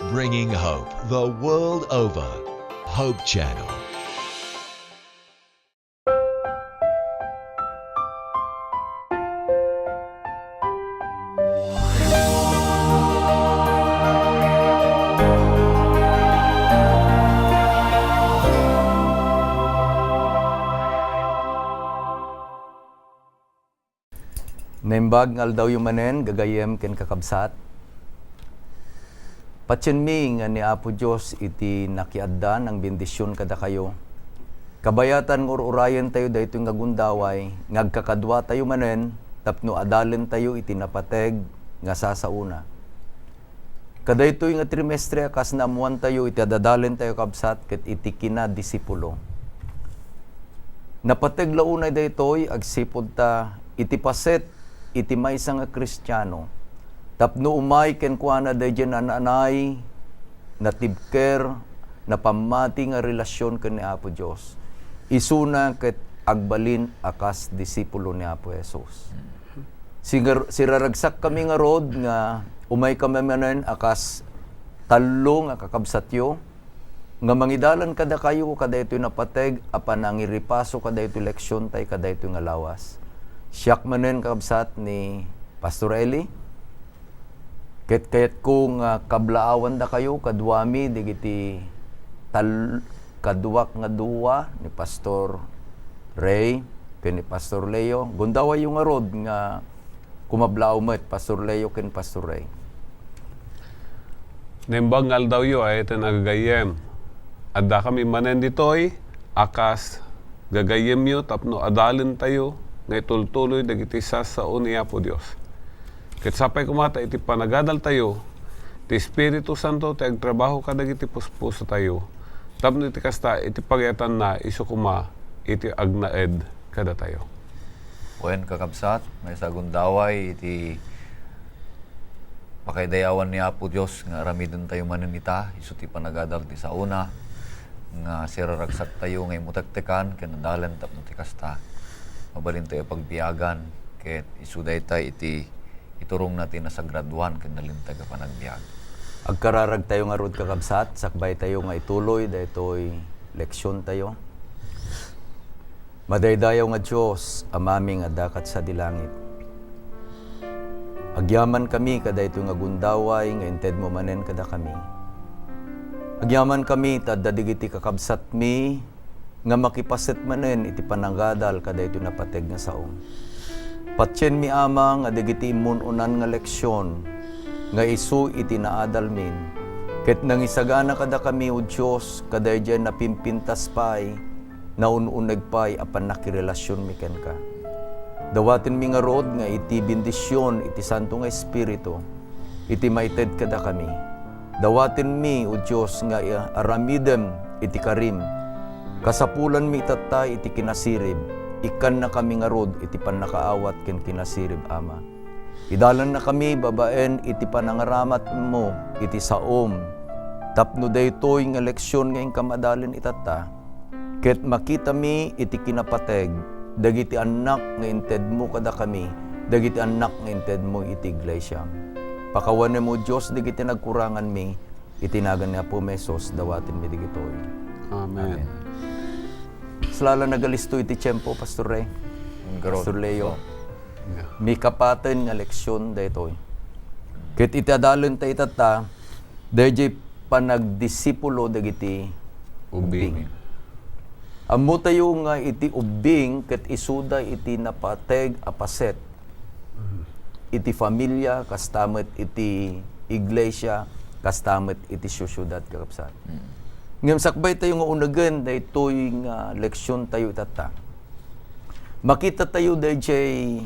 Bringing hope the world over. Hope Channel. Naimbag ngal daw yung manen, gagayem ken kakabsat. Patsin mi nga ni Apo Diyos iti nakiaddan ang bendisyon kada kayo. Kabayatan ng urayan tayo dahito nga gundaway, ngagkakadwa tayo manen, tapno adalen tayo iti napateg nga sasauna. Kadayto nga trimestre kas naamuan tayo iti adadalen tayo kabsat ket iti kina disipulo. Napateg launay daytoy agsipod ta iti paset iti maysa nga Kristiyano. Tapno umay ken kuana dayjay nananay natibker na pamati nga relasyon ken ni Apo Dios. Isuna ket agbalin akas disipulo ni Apo Jesus. Siraragsak kami nga rod nga umay kami manen akas talo nga kakabsatyo nga mangidalan kada kayo kada ito'y napateg apan ang iripaso kada ito'y leksyon tay kada ito'y nga lawas. Siyak manen kakabsat ni Pastor Eli. Kayat kung kablaawan da kayo, kadwami, digiti kaduwak nga duwa ni Pastor Ray, ken ni Pastor Leo. Gundawa yung arod nga kumablaaw met, Pastor Leo ken Pastor Ray. Nembangal daw yu ay ito nagagayem. Adda kami manen ditoy, akas gagayem yu, tapno adalin tayo, ngay tultuloy dagiti sasaon niya po Dios. Ket sapay kumata iti panagadal tayo, ti Espiritu Santo ti agtrabaho kadagiti puspuso tayo. Tapno iti kasta iti pagyatan na isu kuma iti agnaed kada tayo. Wen kakabsat, may sagundaway iti pakaydayawan ni Apo Dios nga aramidon tayo manen ita, isu ti panagadal ti sauna nga siraragsak tayo ngay mutektekan ken nadalan tapno ti kasta. Mabalin tayo pagbiyagan ket isuday tayo iti iturong natin na sa graduan ken nalintag a panagbiag. Agkararag tayo nga rod kakabsat, sakbay tayo nga ituloy daytoy leksyon tayo. Madaydayaw nga Dios amaming adakat sa dilangit. Agyaman kami kada ito nga gundaway nga inted mo manen kada kami. Agyaman kami tadda digiti kakabsat mi nga makipaset manen iti pananggadal kada ito napateg nga saong. Patyen mi ama nga digiti imununan nga leksyon nga isu iti naadalmin. Ket nangisagana kada kami o Diyos kada dyan napimpintas pay naununeg pay apan nakirelasyon mi ken ka. Dawatin mi nga rod nga iti bendisyon iti Santo nga Espiritu iti maited kada kami. Dawatin mi o Diyos nga aramidem iti karim. Kasapulan mi itatay iti kinasirib, ikan na kami nga rod iti panakaawat ken kinasirib ama. Idalan na kami babaen iti panangaramat mo iti saom. Tapno daytoy nga leksyon nga inkamadalin itata. Ket makita mi iti kinapateg, dagiti anak nga inted mo kada kami, dagiti anak nga inted mo iti iglesia. Pakawanen mo Dios digiti nagkurangan mi, itinagan ni Apo Mesos dawatin mi digitoy. Amen. Slala nagalisto iti tiyempo, Pastor Ray, Pastor Leo. May kapaten nga leksyon daytoy. Ket iti adalon ta itata, dayjay panagdisipulo dagiti ubing. Ammo tayo nga iti ubing ket isuda iti napateg apaset. Iti familia kastamet iti iglesia kastamet iti syudad kakabsat. Ngem sakbay tayo nga unagen daytoy nga leksyon tayo itata. Makita tayo dayjay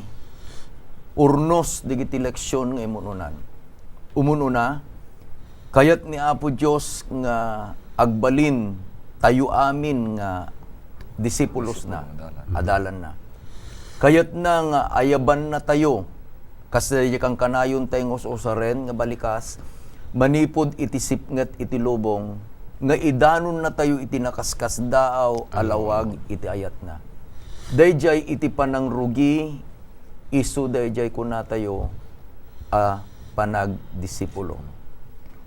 urnos digiti leksyon nga imununan. Umununa kayat ni Apo Dios nga agbalin tayo amin nga disipulos na, adalan na. Kayat na nga ayaban na tayo kasi kang kanayon tayo ngos-osaren nga balikas manipod iti sipnget iti lubong nga idanon na tayo iti nakaskas daaw alawag iti ayat na. Dayjay iti panangrugi isu dayjay kuna tayo panagdisipulo.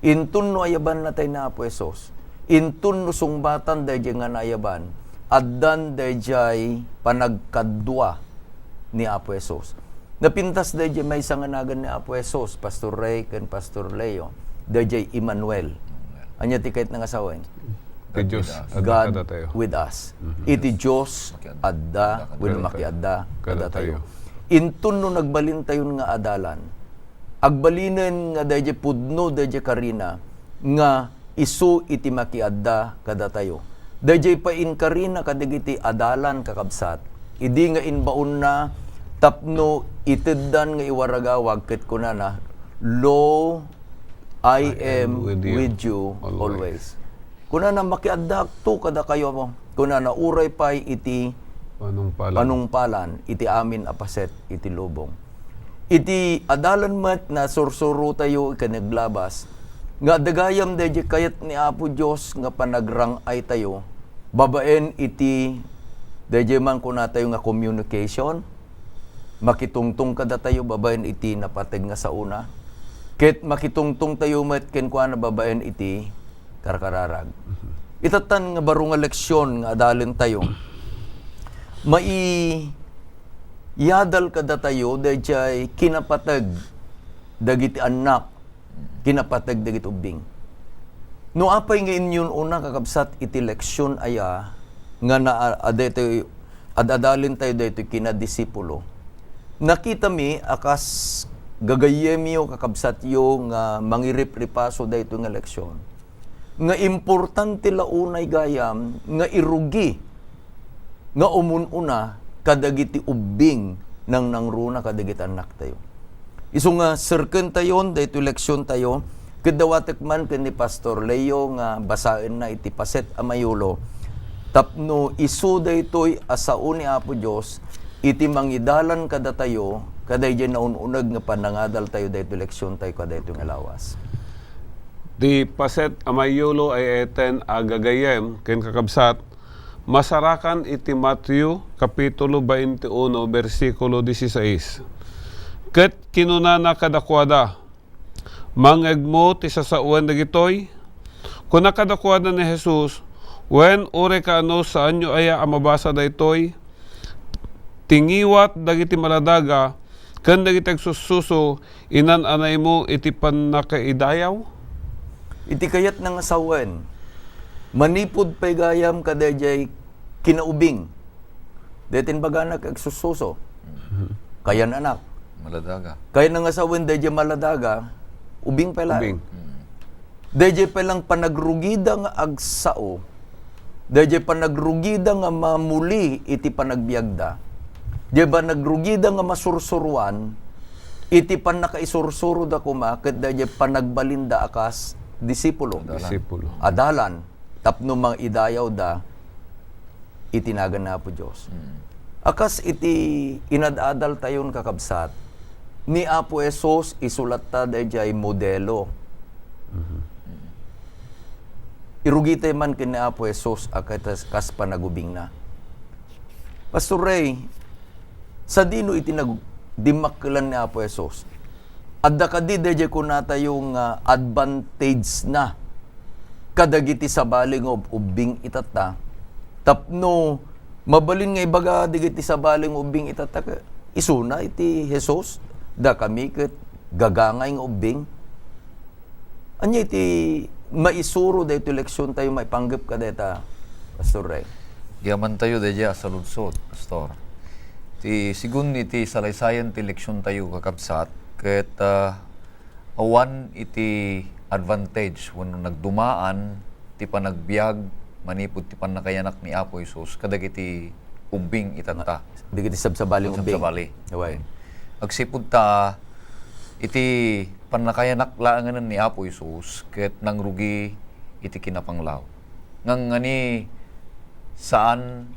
intun no ayaban na tayo na Apo Esos, intun no sungbatan dayjay nga naayaban, addan dayjay panagkadwa ni Apo Esos. Napintas dayjay may sanganagan ni Apo Esos, Pastor Ray ken Pastor Leo, dayjay Emmanuel. Anya tikait nga asawa Ti Diyos, God adda kada tayo. with us. Iti Diyos adda wenno makiadda kada tayo. tayo. Intun no nagbalin tayon nga adalan. Agbalinen nga dayjay pudno dayjay karina nga isu iti makiadda kada tayo. Dayjay pa in karina kadagiti adalan kakabsat. Idi nga inbaon na tapno iteddan nga iwaragawag ket kunana, lo I am with you always. Kunana makiadda to kada kayo mo. Kunana uray pay iti panungpalan iti amin apaset iti lubong. Iti adalan met na sursuro tayo ikanaglabas nga dagayam dayjay kayat ni Apo Dios nga panagrangay tayo. Babaen iti dayjay man kuna tayo nga communication. Makitungtong kada tayo babaen iti napateg nga sa una. Ket makitungtong tayo met ken kuana babaen iti karkararag. Itatan nga baro nga leksyon nga adalin tayo. Yadal kada tayo dayjay kinapateg dagiti anak, kinapateg dagiti ubing. No apay nga inyon una kakabsat iti leksyon aya nga adalin tayo daytoy kinadisipulo. Nakita mi akas gagayemyo kakabsat yo nga mangirip-ripaso daytoy nga leksyon. Nga importante launay gayam nga irugi nga umununa kadagiti ubing nang nangruna kadagiti anak tayo. Isu nga serken tayon daytoy leksyon tayo kedawatek man ken ni Pastor Leo nga basaen na iti paset a mayulo. Tapno isu daytoy asao ni Apo Dios iti mangidalan kada tayo kadayjay naununeg nga panangadal tayo daytoy leksyon tayo kadaytoy nga lawas. Di paset amayulo ay eten agagayem ken kakabsat masarakan iti Matthew kapitulo 21 bersikulo 16. Ket kinunana kadakwada mangegmo ti sasauan dagitoy kuna kadakwada ni Jesus wen ore kaano saan nyo aya amabasa daytoy tingiwat dagiti maladaga ken dagiti agsususo inan anay mo iti pannakaidayaw. Iti kayat ng asawen, manipod pay gayam kadayjay kinaubing. Detin baganak agsususo. Kayan anak. Maladaga. Kaya ng asawen dayjay maladaga, ubing pala. Ubing. Dayjay palang panagrugida nga agsao. Dayjay panagrugida nga mamuli iti panagbiagda. Dayjay panagrugida nga masursuruan iti panakaisursuro da kuma ket dayjay panagbalinda akas disipulo. Disipulo. Adalan tapno mang idayaw da itinagan na po Diyos. Akas iti inadadal tayon kakabsat ni Apo Esos isulat ta dayjay modelo. Irugitay man kin ni Apo Esos akatas kas panagubing na. Pastor Ray, sa dino itinagdimakkelan ni Apo Esos. Adda kadi dayjay kunata yung advantage na kadagiti sa baling ubing itata. Tapno mabalin nga ibaga digiti sa baling ubing itata isuna iti Jesus da kami ket gagangay nga ubing. Anya iti maisuro dayto leksyon tayo maipanggep kadeta Pastor Ray. Yaman tayo dayjay sa lunsod, Pastor. Ti sigun iti salaysayan ti leksyon tayo kakabsat ket awan iti advantage wenno nagdumaan ti panagbiag manipud ti panakayanak ni Apo Hesus kadagiti ubing itata. Digiti sabsabaling ubing. Sabsabali. Away. Agsipud ta iti panakayanak laanganan ni Apo Hesus ket nangrugi iti kinapanglaw. Ngangani saan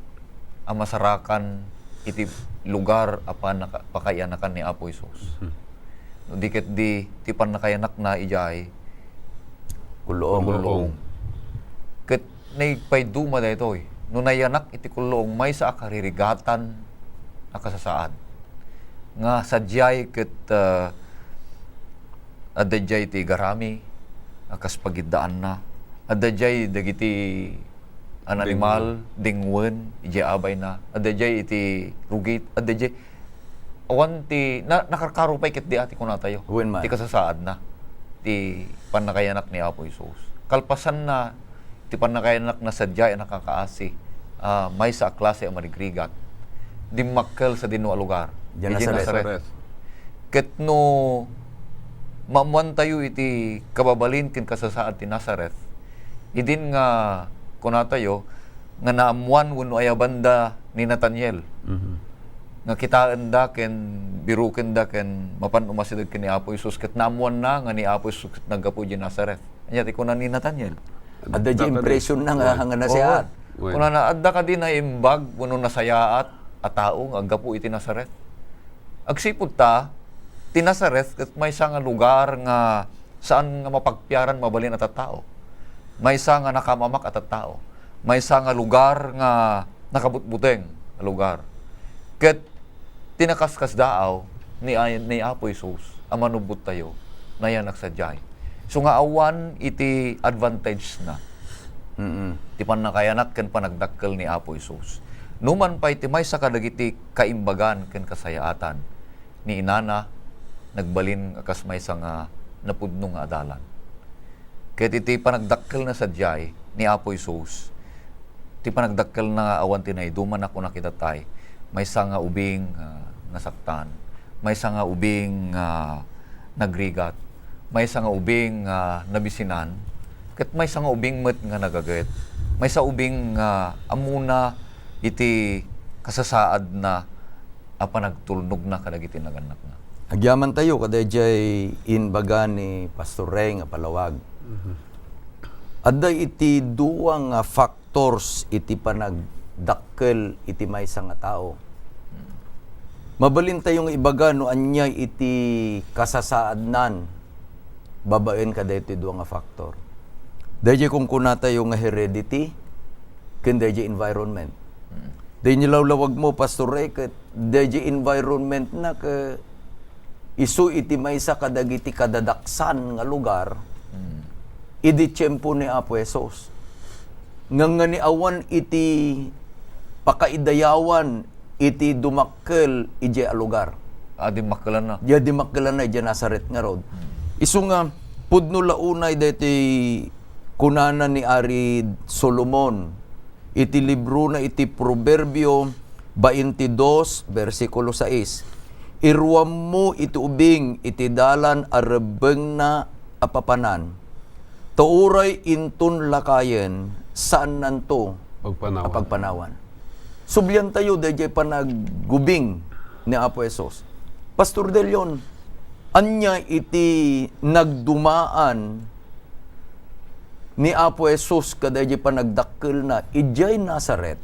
ang masarakan iti lugar apan pakayanakan ni Apo Hesus. Dikit di tipan na kayanak na ijay kulong. Ket naipay duma daytoy. No nayanak iti kulong may sa akaririgatan akasasaad. Nga sadyay ket adayjay ti garami akas pagiddaan na. Adda dagiti an animal, dingwen, ije abay na. Adda iti rugit, adda awan ti, nakarkarupay kit di ati ko na tayo. Wen man. Ti kasasaad na. Ti panakayanak ni Apo Isus. Kalpasan na, ti panakayanak na sadya nakakaasi. May sa klase ang marigrigat. Dimmakkel sa dinwa lugar. Diyan Ije Nazaret. Ket no maamuan tayo iti kababalin kin kasasaad ti Nazaret. Idin nga kuna tayo nga naamuan wenno aya banda ni Nathaniel. Nga kitaan da ken biruken da ken mapan umasideg ken ni Apo Isus ket naamuan na nga ni Apo Isus naggapu di Nazaret. Anya ti kuna ni Nathaniel. Adda di impression na nga hanga nasihat. Well. Kuna na adda ka din na imbag wenno nasayaat a tao nga aggapu iti Nazaret. Agsipud ta ti Nazaret ket may isa nga lugar nga saan nga mapagpiaran mabalin at tao. May isa nga nakamamak at tao. May isa nga lugar nga nakabutbuteng nga lugar. Ket tinakaskas daaw ni Apo Isus ang manubot tayo na yan nagsadyay. So nga awan iti advantage na. Ti panakayanak ken panagdakkel ni Apo Isus. Numan pa iti may sa kadagiti kaimbagan ken kasayaatan ni inana nagbalin akas may sa nga napudno nga adalan. Ket iti panagdakkel na sadyay ni Apo Isus. Ti panagdakkel na awan tinay duman ako nakitatay. May sa nga ubing nasaktan. May sa nga ubing nagrigat. May sa nga ubing nabisinan. Ket may sa nga ubing met nga nagaget. May sa ubing amuna iti kasasaad na panagtulnog na kadagiti naganak na. Agyaman tayo kada jay inbaga ni Pastor Ray nga palawag. Adda iti duwa nga factors iti panagdakkel iti maysa nga tao. Mabalin tayong ibaga no anyay iti kasasaadnan babaen kada iti duwa nga factor. Dahil kung kuna tayo nga heredity ken dahil environment. Dahil nilawlawag mo Pastor Ray ket dahil environment na ke isu iti maysa kadagiti kadadaksan nga lugar, idi tiyempo ni Apo Esos. Nga ni awan iti pakaidayawan iti dumakkel ije a lugar. Adi makkalan na. Di makkalan na ije Nazaret nga road. Isu nga pudno launay deti kunana ni Ari Solomon. Iti libro na iti Proverbio 22 versikulo 6. Irwam mo iti ubing iti dalan arebeng na apapanan. Tauray intun lakayen saan nanto Pagpanawan. pagpanawan. Subyan tayo dahil panaggubing ni Apo Esos. Pastor De Leon, anya iti nagdumaan ni Apo Esos kada iti panagdakkel na ijay Nazaret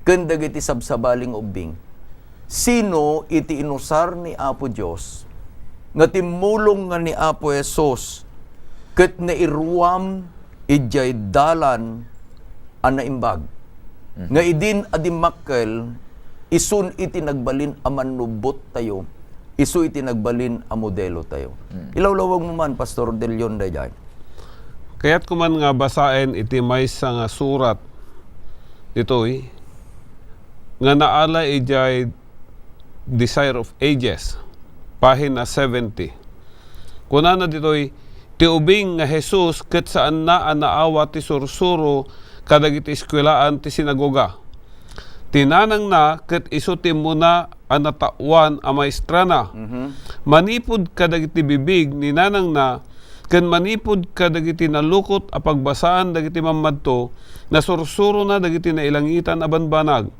ken dagiti sabsabaling ubing. Sino iti inusar ni Apo Dios nga timulong nga ni Apo Esos ket nairwam ijay dalan a naimbag. Nga idin adimakkel isun iti nagbalin a manubot tayo. Isu iti nagbalin a modelo tayo. Ilawlawag mo man Pastor De Leon dayjay. Kaya't kuman nga basaen iti maysa nga surat ditoy nga naala ijay Desire of Ages, pahina 70. Kunana ditoy, ti ubing nga Jesus ket saan na anaawa ti sursuro kadagiti eskwelaan ti sinagoga. Tinanang na ket isu ti muna anatawan a maestra na. Manipod kadagiti bibig ni nanang na ken manipod kadagiti nalukot a pagbasaan dagiti mammadto na sursuro na dagiti nailangitan a banbanag.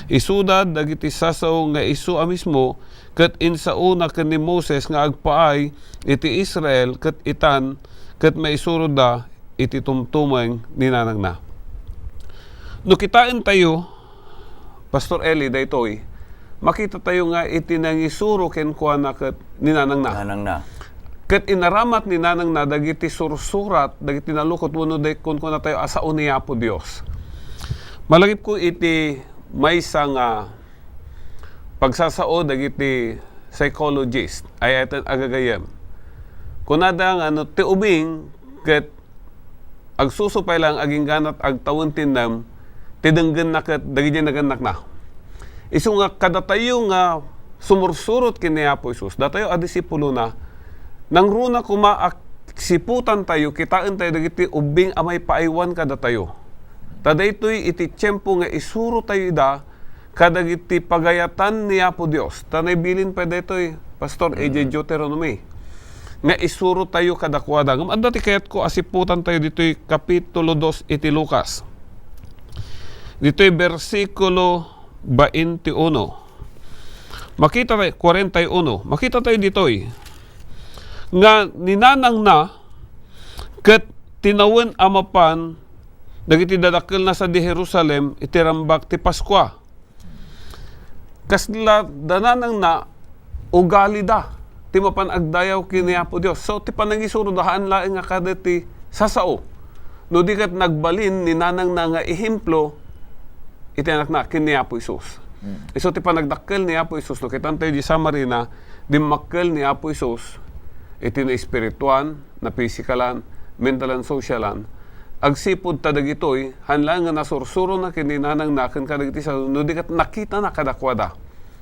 Isudad dagiti sasaw nga isu a mismo ket insauna ken ni Moses nga agpaay iti Israel ket itan ket maisurod da iti tumtumeng ni nanang na. No kitain tayo Pastor Eli daytoy makita tayo nga iti nangisuro ken kuana ket ni nanang na. Nanang na. Ket inaramat ni nanang na dagiti sursurat dagiti nalukot wenno day kun kuna tayo asa uniya po Dios. Malagip ko iti maysa nga pagsasao dagiti psychologist ay aten agagayem. Kunada nga ti ubing ket ag susupay lang aging ganat ag tawon tinam tidenggen na ket dagiti naganak na. Isu nga kada tayo nga sumursurot kini Apo Isus, datayo a disipulo na nangruna kuma siputan tayo, kitaan tayo dagiti ubing amay paaywan kada tayo. Tada ito'y iti tiyempo nga isuro tayo ida kadagiti pagayatan ni Apo Dios. Tanay bilin pa dito'y Pastor AJ Deuteronomy nga isuro tayo kadakwada. Ngam anda ti kayat ko asiputan tayo dito'y Kapitulo 2 iti Lucas. Dito'y versikulo 21. Makita tayo, 41. Makita tayo dito'y nga ninanang na ket tinawen amapan dagiti dadakkel na sa di Jerusalem itirambak ti Paskwa. Kasla dananang na ugali da ti mapan agdayaw kini Apo Dios. So ti panangisuro dahaan laeng nga kada ti sasao. No di kat nagbalin ni nanang na nga ehemplo iti anak na kini Apo Isus. Iso ti panagdakkel ni Apo Isus no kitan tayo di Samarina di makkel ni Apo Isus iti na espirituan, na pisikalan, mentalan, sosyalan. Agsipod ta dagitoy hanlang nga nasursuro na kini nanang naken kadagiti sa no di kat nakita na kadakwada.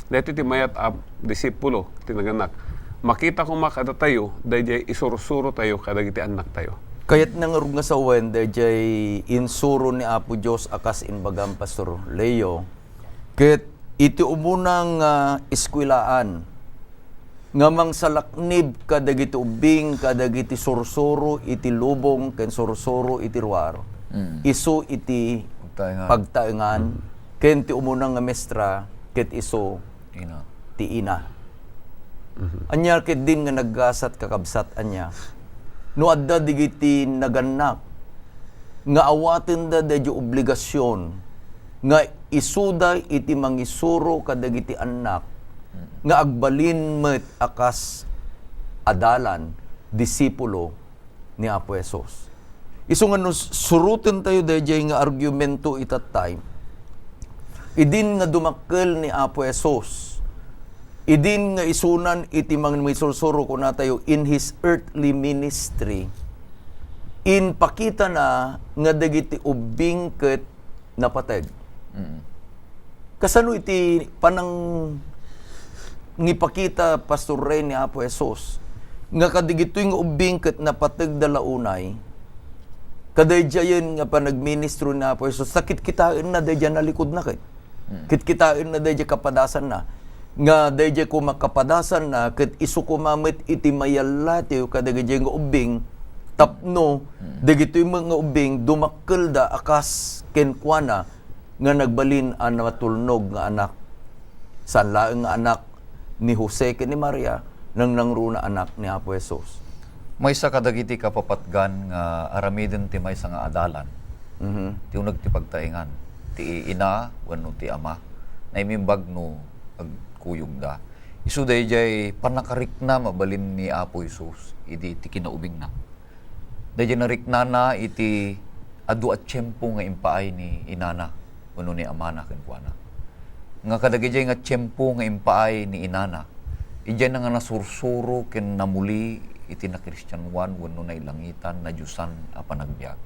Dito ti mayat disipulo tinaganak. Makita ko makada tayo, dayjay isursuro tayo kadagiti anak tayo. Kayat nangarug nga sa wen, dayjay insuro ni Apo Dios akas inbagam Pastor Leo. Ket iti umunang eskwelaan nga mangsalaknib kadagiti ubing, kadagiti sursuro iti lubong, ken sursuro iti ruar. Isu iti pagtaengan, ken ti umunang nga mestra, ket isu ti ina. Anya ket din nga naggasat kakabsat anya. No adda digiti naganak nga awaten da dadyo obligasyon nga isuda iti mangisuro kadagiti anak nga agbalin met akas adalan disipulo ni Apo Esos. Isu nga surutin tayo dadyo nga argumento itatay. Idin nga dumakkel ni Apo Esos. Idin nga isunan iti mga misursuro ko na tayo in His earthly ministry. In pakita na nga dagiti ubing ket napateg. Kasano iti panang ngipakita Pastor Ray ni Apo Esos nga kadigitoy nga ubing ket napateg dalaunay kadayjayen nga panagministro ni Apo Esos sakit kitain na dayjay nalikod na ket. Kit-kitain na dayjay kapadasan na nga dayjay ko makapadasan na ket isu kumamit iti mayallati kadagiti nga ubing tapno dagitoy mga ubing dumakkel da akas kenkwana nga nagbalin an matulnog nga anak san laeng nga anak ni Jose ken ni Maria nang nangruna anak ni Apo Esos. Maysa kadagiti kapapatgan nga aramiden ti maysa nga adalan. Ti uneg ti pagtaengan ti ina wenno ti ama na imimbag no agkuyog da. Isu dayjay panakarikna mabalin ni Apo Isus idi ti kinaubing na. Dayjay narikna na iti adu at tiyempo nga impaay ni inana wenno ni amana ken kuana. Nga kadagiti nga tiyempo nga impaay ni inana ijay na nga nasursuro ken namuli iti na Kristiyanwan wenno na ilangitan na Diyosan a panagbiag.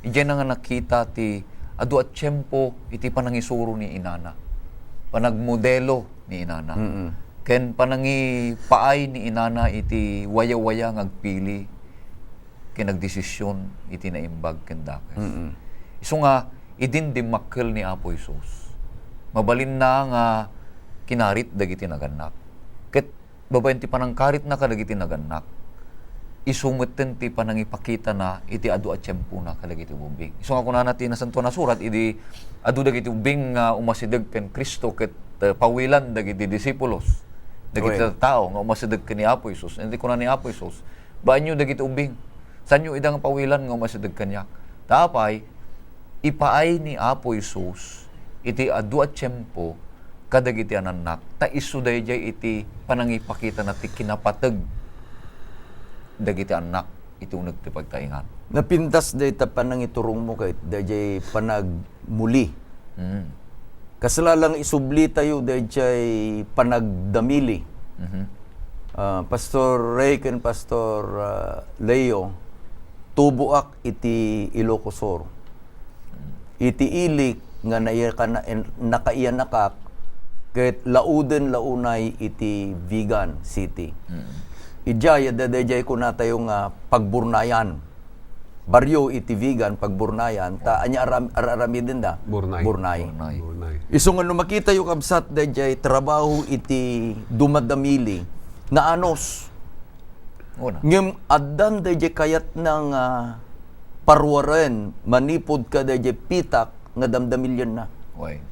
Ijay na nga nakita ti adu at tiyempo iti panangisuro ni inana. Panagmodelo ni inana. Ken panangipaay ni inana iti waya-waya ngagpili ken nagdesisyon iti naimbag ken dakes. Isu nga idin dimakkel ni Apo Isus. Mabalin na nga kinarit dagiti naganak. Ket babaen ti panangkarit na kadagiti naganak. Isumeten ti panangipakita na iti adu at tiyempo na kadagiti ubing. Isu nga kunana ti nasanto na surat idi adu dagiti ubing nga umasideg ken Kristo ket pawilan dagiti disipulos. Dagiti tao nga umasideg ken ni Apo Isus. Indi kunan ni Apo Isus, baanyo dagiti ubing. Sanyo idang pawilan nga umasideg kaniak. Tapay ipaay ni Apo Isus iti adu at tiyempo kadagiti ananak ta isu dayjay iti panangipakita na ti kinapateg dagiti anak iti uneg ti pagtaingan. Napintas dayta panangiturong mo kay dayjay panagmuli. Kasalalang isubli tayo dayjay panagdamili. Pastor Ray ken Pastor Leo tubuak iti Ilocosur. Iti ilik nga nakaiyanakak ket lauden launay iti Vigan City. Ijay dadayjay ko na tayo nga pagburnayan. Baryo iti Vigan pagburnayan ta anya aramiden da Burnay. Burnay. Burnay. Iso nga no makita yung kabsat dayjay trabaho iti dumadamili na anos. Una. Ngem addan dayjay kayat ng parwaren manipod ka dayjay pitak nga damdamilyon na. Way.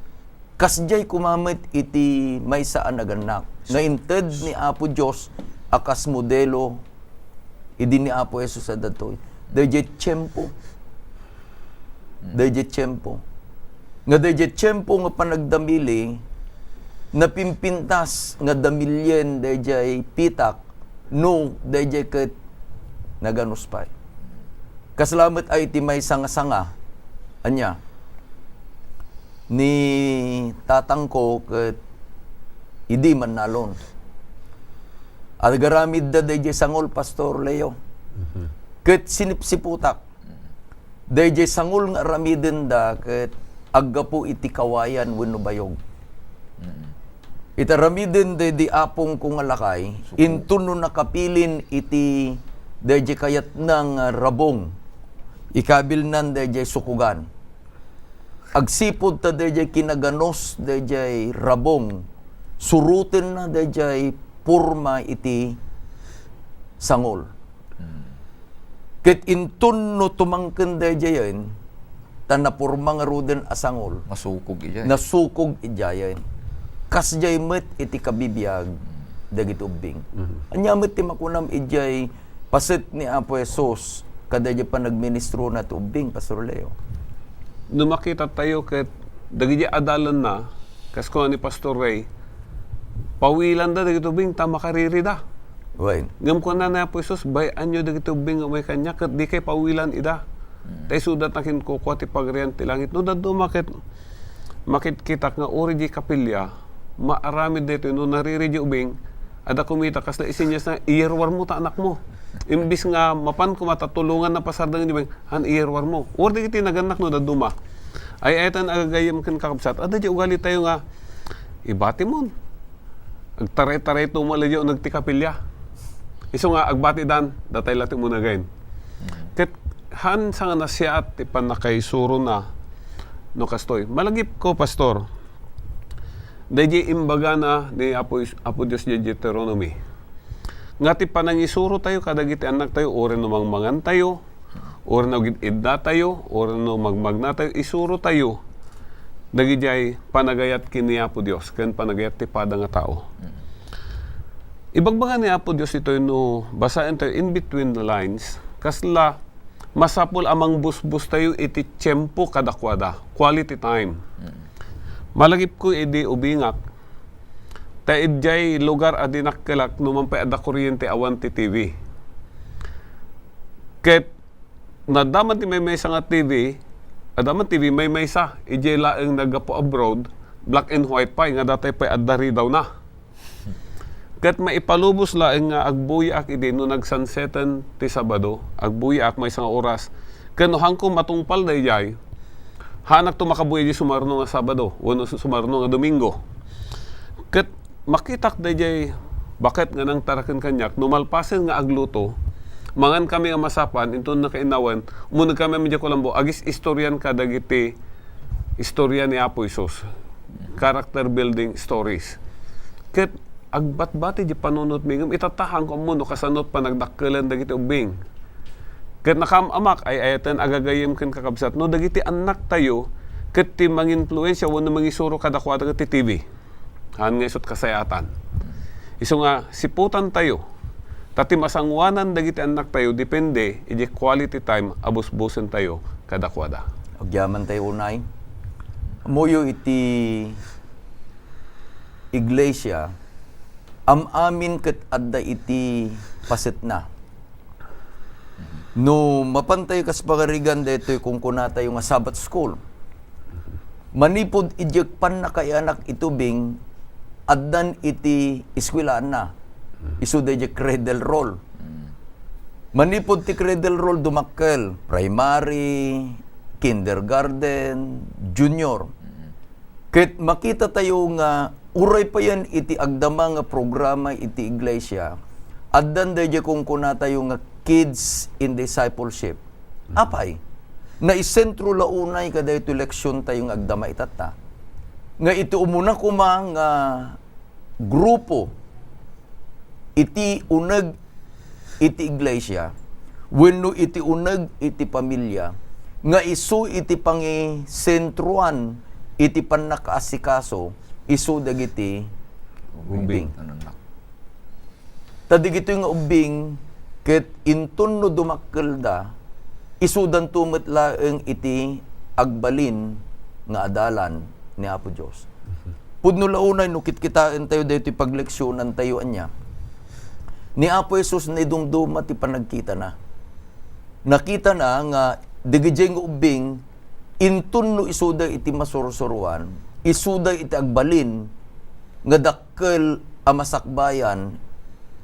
Kasjay kumamit iti maysaan naganak. Nga inted ni Apo Dios akas modelo idi ni Apo Jesus sa datoy. Dayjay tiyempo. Dayjay tiyempo. Nga dayjay tiyempo nga panagdamili napimpintas nga damilyen dayjay pitak no dayjay ket naganuspay. Kasalamat ay iti may sanga-sanga anya ni tatang ko ket idi man nalon. At garamid da dayjay sangol Pastor Leo. Ket sinipsiputak. Dayjay sangol nga aramiden da ket aggapo iti kawayan wenno bayog. Itaramiden di apong kung alakay, intuno nakapilin iti dayjay kayat ng rabong. Ikabil nan dayjay sukugan. Agsipod ta dayjay kinaganos dayjay rabong. Surutin na dayjay purma iti sangol. Ket intun no tumangken dayjayen tanapurma nga ruden asangol. Masukog ijay. Nasukog ijayen. Kasjay met iti kabibiyag dagiti ubing. Anya met ti makunam ijay paset ni Apo Jesus kadayjay pa nagministro na ti ubing Pastor Leo. No makita tayo ket dagiti adalan na kas ko ni Pastor Ray pawilan da dagiti ubing ta makariri da. Wain. Ngam ko na Apo Jesus bay anyo dagiti ubing nga may kanya ket di kay pawilan ida. Tay sudat nakin ko ti pagrian ti langit no dadto makit nga ori di kapilya maarami dito no nariri di ubing ada kumita kas na isinyas na iyerwar mo ta anak mo. Imbis nga mapan ko matatulungan na pasardang di ubing han iyerwar mo. Or di kiti naganak no daduma. Ay etan agagayam ken kakabsat. Ada di ugali tayo nga ibati mon. Agtaray-taray tumalay yung nagtikapilya. Iso nga agbati dan datay lati mo na gain. Ket han sa nga nasya at ipan nakaisuro na no kastoy. Malagip ko Pastor. Dayjay imbaga na ni Apo Dios di Deuteronomy. Nga ti panangisuro tayo kadagiti anak tayo oren no mangmangan tayo, oren no idda tayo, oren no magmagna tayo, isuro tayo. Dagijay panagayat kini Apo Dios ken panagayat ti pada nga tao. Ibagbaga ni Apo Dios ito no basaen tayo in between the lines kasla masapul amang busbus tayo iti tiyempo kadakwada, quality time. Malagip ko edi ubingak. Ta idjay lugar adi nakkelak numampay ada kuryente awan ti TV. Ket nadaman ti may sa nga TV, adaman TV may sa idjay laeng nagapo abroad, black and white pa nga datay pay addari daw na. Ket maipalubos laeng nga agbuyak idi no nagsunsetan ti Sabado, agbuyak may nga oras. Ken no hangko matungpal dayjay hanak to makabuhi di sumarno nga Sabado, wano sumarno nga Domingo. Ket makitak dayjay bakit nga nang taraken kanyak numalpasen nga agluto, mangan kami nga masapan inton nakainawan, umunag kami medyo Colombo, agis istoryan ka dagiti istorya ni Apo Jesus. Character building stories. Ket agbat-bati di panunot mingam itatahang ko muno kasanot pa nagdakkelan dagiti ubing. Ket nakamamak ay ayatan agagayem ken kakabsat no dagiti anak tayo ket ti manginfluensya wenno mangisuro kadakwada ket ti TV. Han nga isut kasayatan. Isu nga siputan tayo. Tati masangwanan dagiti anak tayo depende iti quality time abus-busen tayo kadakwada. Agyaman tayo unay. Amuyo iti iglesia amin ket adda iti paset na. No mapantay kas pagarigan detoy kung kuna tayo nga Sabbath school. Manipod ijek pan na kay anak itubing addan iti eskwelahan na. Isu dayjay cradle roll. Manipod ti cradle roll dumakkel, primary, kindergarten, junior. Ket makita tayo nga uray pa yan iti agdama nga programa iti iglesia. Addan dahi kung kuna tayo nga kids in discipleship. Apay, na isentro launay kada ito leksyon tayong agdama itata. Nga iti umuna kumang grupo iti uneg iti iglesia, wenno iti uneg iti pamilya, nga isu iti pangisentruan iti pannakaasikaso, isu dagiti ubing. Anak. Tadigito nga ubing, ket inton no dumakkel da, isudan tumet laeng iti agbalin nga adalan ni Apo Dios. Pudno launay no kitkitaan tayo dito pagleksyonan tayo anya. Ni Apo Jesus na idumduma ti panagkita na. Nakita na nga digijay nga ubing inton no isuda iti masursuruan, isuda iti agbalin nga dakkel a masakbayan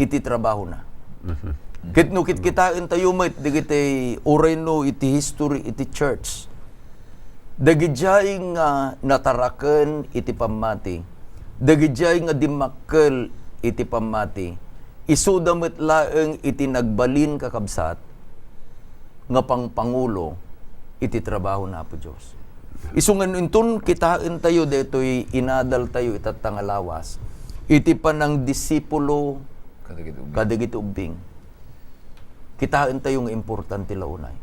iti trabaho na. Ket no kitkitaan tayo met digiti oray no iti history iti church. Dagijay nga nataraken iti pamati. Dagijay nga dimakkel iti pamati. Isuda met laeng iti nagbalin kakabsat nga pangpangulo iti trabaho na po Diyos. Isungan inton kitain tayo detoy inadal tayo itatangalawas. Iti panang disipulo kadagiti ubing. Kitain tayo nga importante launay.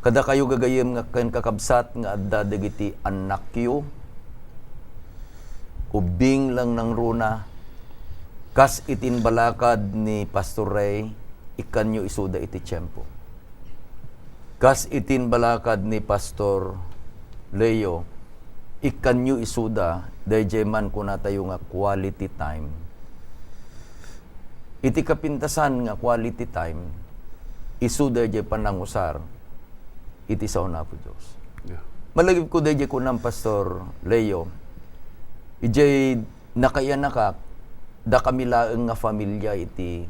Kada kayo gagayem nga ken kakabsat nga adda dagiti annakyo ubing lang ng runa kas itin balakad ni Pastor Ray ikanyo isuda iti tiyempo. Kas itin balakad ni Pastor Leo ikanyo isuda dayjay man kuna tayo nga quality time. Iti kapintasan nga quality time isuda dayjay panangusar iti sao na po Diyos. Yeah. Malagip ko dayjay ko ng Pastor Leo ijay nakayanakak da kami laeng nga familia iti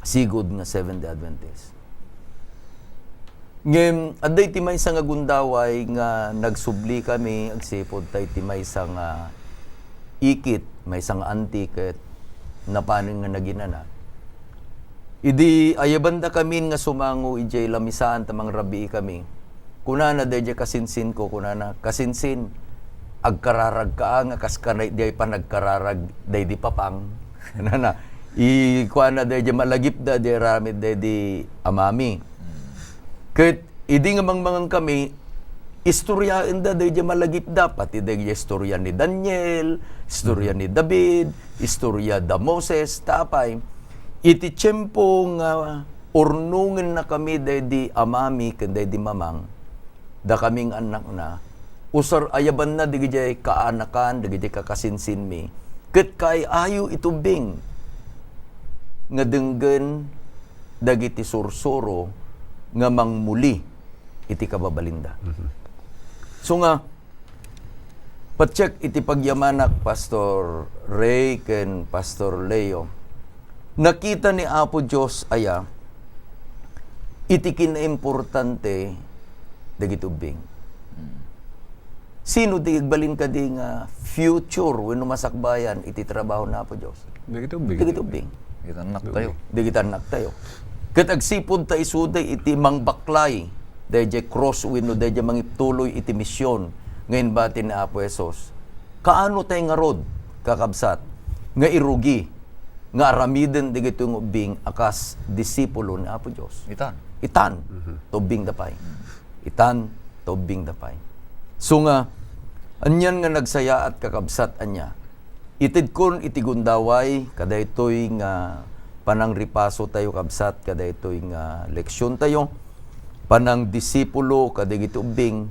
sigod nga Seventh-day Adventist. Ngem adday ti maysa nga gundaway nga nagsubli kami agsipod tay ti maysa nga ikit, maysa nga antiket napaning nga naginana. Idi ayabanda kami nga sumango ijay lamisaan tamang rabi kami. Kunana dayjay kasinsin ko kunana kasinsin agkararag ka nga kaskanay di pa nagkararag day di papang nana kuana day di malagip da di ramid day di amami ket idi nga mangmangang kami istoryaen da day di malagip da pati day istorya ni Daniel, istorya ni David, istorya da Moses tapay iti tiyempo nga urnungen na kami day di amami ken day di mamang da kaming anak na usar ayaban na digijay kaanakan, digijay kakasinsin mi. Ket kay ayo itubing nga denggen dagiti sursuro nga mangmuli iti kababalinda. So nga pacheck iti pagyamanak Pastor Ray ken Pastor Leo. Nakita ni Apo Dios aya iti kinaimportante dagiti ubing. Sino di igbalin ka di nga future wenno masakbayan iti trabaho na po Dios. Dagiti ubing. Dagiti ubing. Kita anak tayo. Dagiti anak tayo. Ket agsipod ta isuday iti mangbaklay dayjay cross wenno dayjay mangituloy iti misyon ngayon bati ni Apo Jesus. Kaano tay nga rod kakabsat nga irugi nga aramiden dagiti ubing akas disipulo ni Apo Dios. Itan tubing dapay. Itan tubing dapay. So nga, anyan nga nagsaya at kakabsat anya. Itid kon iti gundaway, kada ito'y nga panang ripaso tayo kabsat, kada ito'y nga leksyon tayo, panang disipulo, kada ito ubing,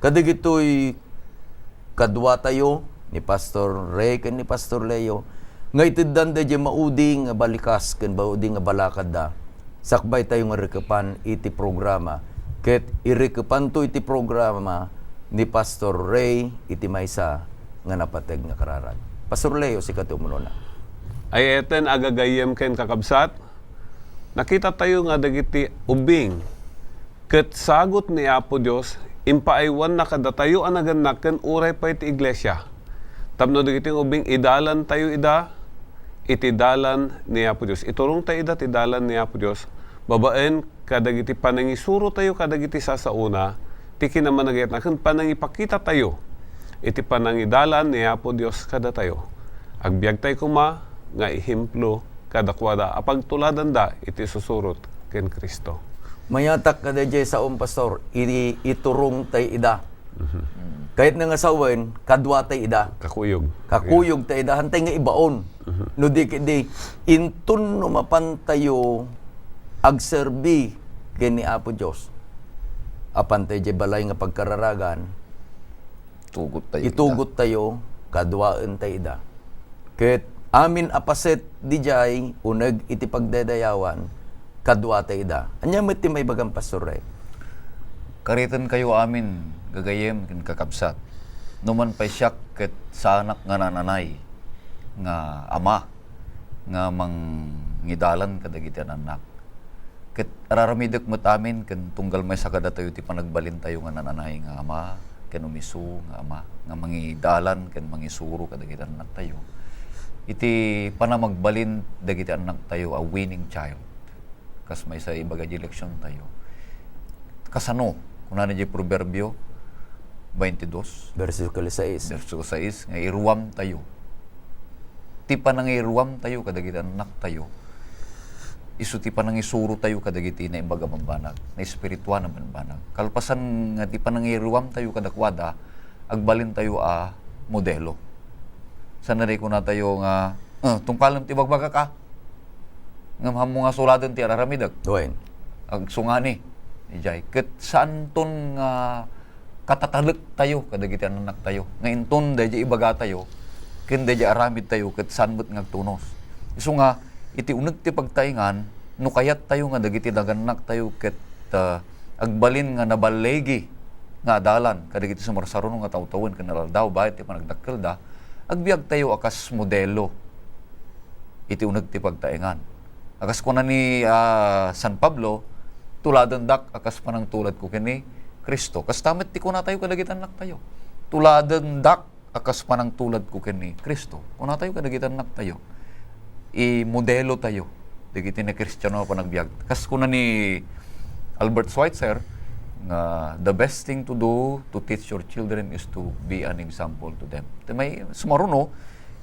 kada ito'y kadwa tayo, ni Pastor Ray, ni Pastor Leo, nga itid danda di mauding nga balikas, kan mauding nga balakad da, sakbay tayo nga rekapan iti programa, ket irekapan to iti programa, ni Pastor Ray iti maysa nga napateg nga kararag. Pastor Leo si katumuno na. Ay eten agagayem ken kakabsat nakita tayo nga dagiti ubing. Ket sagot ni Apo Dios, impaaywan na kada tayo anagannak ken uray pa iti iglesia. Tapno dagiti ubing idalan tayo ida, iti dalan ni Apo Dios. Iturong tayo ida ti dalan ni Apo Dios. Babaen kadagiti panangisuro tayo kadagiti sasauna, ti kinamanagayat na ken panangipakita tayo. Iti panangidalan ni Apo Dios kada tayo. Agbiag tayo kuma nga ihemplo kadakwada apag tuladan da iti susurot ken Kristo. Mayatak ka dayjay sa pastor, iturong tay ida. Kahit nga sawen, kadwa tay ida. Kakuyog. Kakuyog tay ida, hantay nga ibaon. No di intun no mapantayo agserbi kini Apo Dios. Apan tay jay balay nga pagkararagan, itugot tayo, kadwaan tay ida. Ket amin apaset di jay uneg iti pagdadayawan, kadwa tay ida. Anya met ti may bagang pastor eh. Karitan kayo amin, gagayem, ken kakabsat. Numan pa'y siyak ket sa anak nga nananay, nga ama, nga mangidalan kadagiti anak. Ket araramidek met amin, ken tunggal may sakada tayo ti panagbalin tayo nga nananay, nga ama, ken umisu, nga ama, nga mangidalan, ken mangisuro kadagiti anak tayo. Iti panamagbalin dagiti anak tayo, a winning child. Kas may sa ibaga eleksyon tayo. Kasano, kung na di Proverbio 22, Versikulo 6. verso 6, nga iruwam tayo. Ti panang iruwam tayo, kadagiti anak tayo. Isu ti panang isuro tayo, kadagiti na ibaga mambanag, na espirituan na mambanag. Kalpasan nga ti panang iruwam tayo, kadakwada, agbalin tayo a modelo. Sanari ko na tayo nga, tungkalam ti bagbaga ka. Nga mahamo nga suladan ti araramidag. Duwain. Ag sungani. Ijay. Ket saan ton nga katatalek tayo, kadagiti anak tayo. Nga inton dayjay ibaga tayo, ken dayjay aramid tayo, ket saan bet ngagtunos. Isu nga, iti uneg ti pagtaingan, no kayat tayo nga dagiti daganak tayo, ket agbalin nga nabalegi nga adalan, kadagiti sumarsaruno nga tawtawon, ken daw bayat ti panagdakkel da, agbiag tayo akas modelo iti uneg ti pagtaingan. Akas ko na ni San Pablo, tuladan dak akas panang tulad ko kini Kristo. Kas tamet ti kuna tayo kadagitan nak tayo. Tuladan dak akas panang tulad ko kini Kristo. Kuna tayo kadagitan nak tayo. I-modelo tayo. Dagiti ni Kristiyano panagbiag. Kas kuna ni Albert Schweitzer, nga the best thing to do to teach your children is to be an example to them. May sumaruno,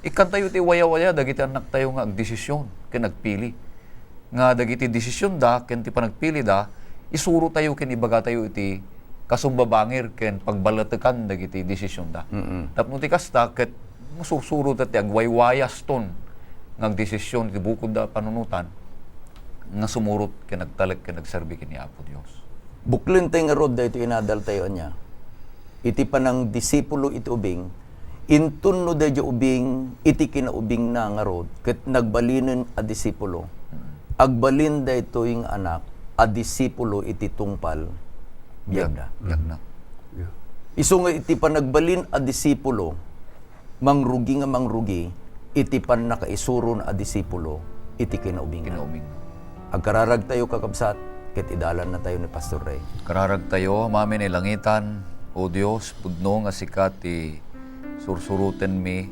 ikan tayo ti waya-waya, dagiti anak tayo nga agdesisyon, ken nagpili. Nga dagiti desisyon da, ken ti panagpili da, isuro tayo ken ibaga tayo iti kasumbabangir ken pagbalatekan dagiti desisyon da. Tapno ti kasta, ket masusuro ti agwaywayas ton nga agdesisyon, iti bukod da panunutan, nga sumurot ken nagtalek ken nagserbi ken ni Apo Dios. Buklin tayo nga rod, dahito inadal tayo niya. Iti panang disipulo iti ubing, intun no dahito ubing, iti kinaubing na nga rod, ket nagbalinin a disipulo. Agbalin dahito yung anak, a disipulo iti tungpal, biyag na. Biyag na. Isu nga iti panagbalin a disipulo, mangrugi, iti pan nakaisuro na a disipulo, iti kinaubing na. Kinaubing. Agkararag tayo kakabsat, ket idalan na tayo ni Pastor Ray. Kararag tayo, mamin ilangitan, o Dios, pudno nga sikat ti sursuruten mi,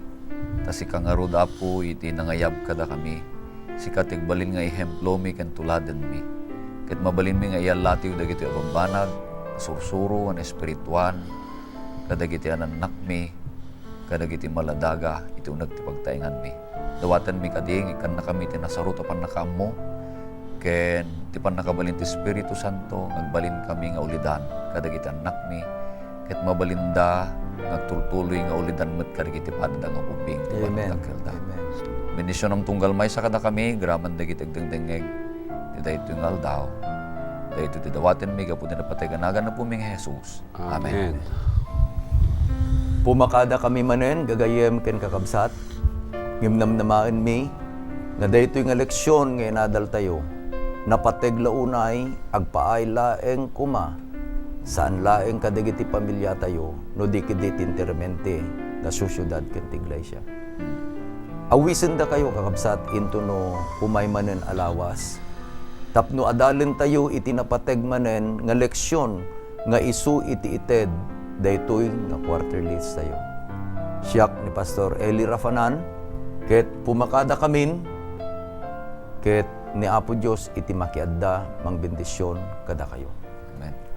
ta si kangarod apo iti nangayab kada kami. Sikat igbalin nga ihemplo mi ken tuladen mi. Ket mabalin mi nga iyalatiw dagiti abambanag, sursuro an espirituan, kadagiti anak mi, kadagiti maladaga, iti uneg ti pagtaingan mi. Dawatan mi kading ikan na kami tinasarot apan nakaammo, ken ti pan nakabalin ti Espiritu Santo, nagbalin kami nga ulidan, kadagiti anak mi, ket mabalinda, nagtultuloy nga ulidan met kadagiti padda nga ubing, ti panagdakkelda. Bendisyon ang tunggal may sa kada kami, graman dagiti agdengdengeg, ti daytoy nga aldaw, daytoy ti dawaten mi, gapu ti napatay ganagan na puming Jesus. Amen. Pumakada kami manen, gagayem ken kakabsat, ngimnamnamaan mi, nga daytoy nga leksyon nga inadal tayo, napategla unay, agpaay laeng kuma, saan laeng kadagiti pamilya tayo, no di kiditi intermente, na susyudad ken ti iglesia. Awisen da kayo kakabsat into no umay manen alawas, Tapno adalin tayo iti napateg manen nga leksyon nga isu iti ited daytoy nga quarterly tayo. Siyak ni Pastor Eli Rafanan, ket pumakada kamin, ket ni Apo Diyos iti makiadda mang bendisyon kada kayo. Amen.